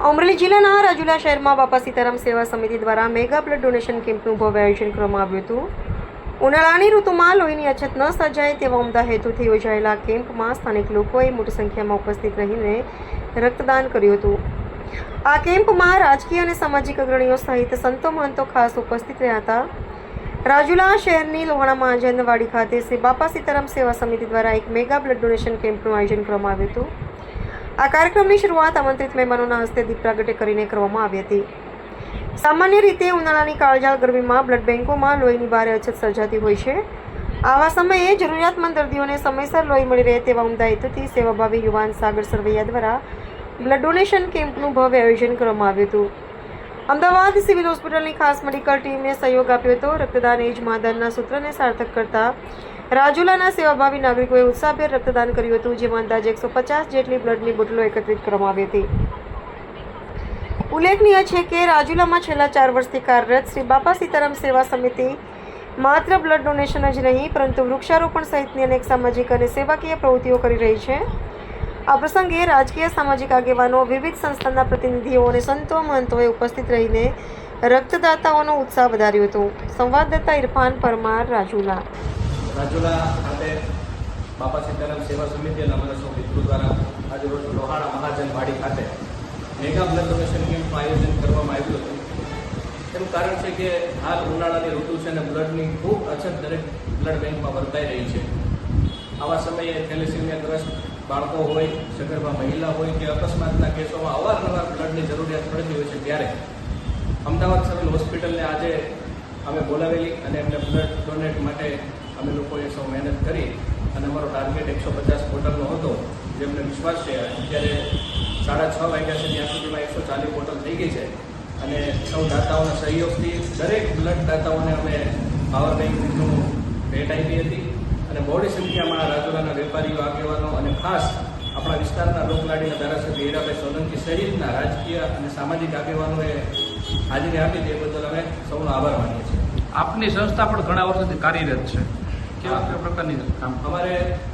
અમરેલી જિલ્લાના રાજુલા શહેરમાં બાપા સીતારામ સેવા સમિતિ દ્વારા મેગા બ્લડ ડોનેશન કેમ્પનું ભવ્ય આયોજન કરવામાં આવ્યું હતું। ઉનાળાની ઋતુમાં લોહીની અછત ન સર્જાય તેવા ઉમદા હેતુથી યોજાયેલા કેમ્પમાં સ્થાનિક લોકોએ મોટી સંખ્યામાં ઉપસ્થિત રહીને રક્તદાન કર્યું હતું। આ કેમ્પમાં રાજકીય અને સામાજિક અગ્રણીઓ સહિત સંતો મહંતો ખાસ ઉપસ્થિત રહ્યા હતા। રાજુલા શહેરની લોહાણા મહાજનવાડી ખાતે શ્રી બાપા સીતારામ સેવા સમિતિ દ્વારા એક મેગા બ્લડ ડોનેશન કેમ્પનું આયોજન કરવામાં આવ્યું હતું। આ કાર્યક્રમની શરૂઆત આમંત્રિત મહેમાનોના હસ્તે દીપ પ્રાગટ્ય કરીને કરવામાં આવી હતી। સામાન્ય રીતે ઉનાળાની કાળઝાળ ગરમીમાં બ્લડ બેંકોમાં લોહીની ભારે અછત સર્જાતી હોય છે। આવા સમયે જરૂરિયાતમંદ દર્દીઓને સમયસર લોહી મળી રહે તેવા ઉમદા હેતુથી સેવાભાવી યુવાન સાગર સરવૈયા દ્વારા બ્લડ ડોનેશન કેમ્પનું ભવ્ય આયોજન કરવામાં આવ્યું હતું। અમદાવાદ સિવિલ હોસ્પિટલની ખાસ મેડિકલ ટીમે સહયોગ આપ્યો હતો। રક્તદાન એ જ મહાદાનના સૂત્રને સાર્થક કરતા રાજુલાના સેવાભાવી નાગરિકોએ ઉત્સાહભેર રક્તદાન કર્યું હતું, જેમાં અંદાજે 150 જેટલી બ્લડની બોટલો એકત્રિત કરવામાં આવી હતી। ઉલ્લેખનીય છે કે રાજુલામાં છેલ્લા 4 વર્ષથી કાર્યરત શ્રી બાપા સીતારામ સેવા સમિતિ માત્ર બ્લડ ડોનેશન જ નહીં પરંતુ વૃક્ષારોપણ સહિતની અનેક સામાજિક અને સેવાકીય પ્રવૃત્તિઓ કરી રહી છે। આ પ્રસંગે રાજકીય સામાજિક આગેવાનો, વિવિધ સંસ્થાના પ્રતિનિધિઓ અને સંતો મહંતોએ ઉપસ્થિત રહીને રક્તદાતાઓનો ઉત્સાહ વધાર્યો હતો। સંવાદદાતા ઇરફાન પરમાર, રાજુલા ખાતે બાપા સીતારામ સેવા સમિતિ અને અમારા સૌ મિત્રો દ્વારા આજે રોજ લોહાણા મહાજનવાડી ખાતે મેગા બ્લડ ડોનેશન કેમ્પનું આયોજન કરવામાં આવ્યું હતું। તેનું કારણ છે કે હાલ ઉનાળાની ઋતુ છે અને બ્લડની ખૂબ અછત દરેક બ્લડ બેંકમાં વર્તાઈ રહી છે। આવા સમયે થેલેસેમિયાગ્રસ્ત બાળકો હોય, સગર્ભા મહિલા હોય કે અકસ્માતના કેસોમાં અવારનવાર બ્લડની જરૂરિયાત પડતી હોય છે, ત્યારે અમદાવાદ સિવિલ હોસ્પિટલને આજે અમે બોલાવેલી અને એમને બ્લડ ડોનેટ માટે અમે લોકોએ સૌ મહેનત કરી અને અમારો ટાર્ગેટ 150 બોટલનો હતો, જેમને વિશ્વાસ છે અત્યારે 6:30 વાગ્યા છે ત્યાં સુધીમાં 140 બોટલ થઈ ગઈ છે। અને સૌ દાતાઓના સહયોગથી દરેક બ્લડ દાતાઓને અમે પાવર બેંકનું ભેટ આપી હતી અને બહોળી સંખ્યામાં રાજુલાના વેપારીઓ, આગેવાનો અને ખાસ આપણા વિસ્તારના લોકલાડીના ધારાસભ્ય હીરાભાઈ સોલંકી સહિતના રાજકીય અને સામાજિક આગેવાનોએ હાજરી આપી તે બદલ અમે સૌનો આભાર માનીએ છીએ। આપની સંસ્થા પણ ઘણા વર્ષોથી કાર્યરત છે, કેવા પ્રકારની કામ?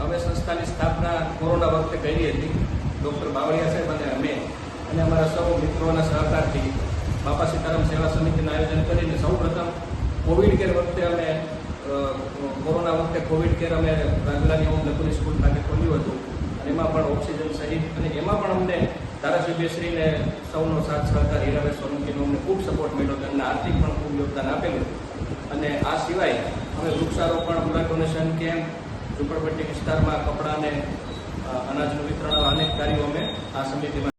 અમે સંસ્થાની સ્થાપના કોરોના વખતે કરી હતી, ડૉક્ટર બાવળિયા સાહેબ અને અમે અને અમારા સૌ મિત્રોના સહકારથી બાપા સીતારામ સેવા સમિતિનું આયોજન કરીને સૌપ્રથમ કોવિડ કેર વખતે અમે કોરોના વખતે કોવિડ કેર અમે રાજુલાની ઓમ લખુની સ્કૂલ ખાતે ખોલ્યું હતું અને એમાં પણ ઓક્સિજન સહિત અને એમાં પણ અમને ધારાસભ્યશ્રીને સૌનો સાથ સહકાર હીરાભાઈ સોલંકીનો અમને ખૂબ સપોર્ટ મળ્યો હતો અને આર્થિક પણ ખૂબ યોગદાન આપેલું। અને આ સિવાય અમે વૃક્ષારોપણ, બ્લડ ડોનેશન કેમ્પ, ઝુંપડપટ્ટી વિસ્તારમાં કપડાં અને અનાજનું વિતરણ, અનેક કાર્યો અમે આ સમિતિમાં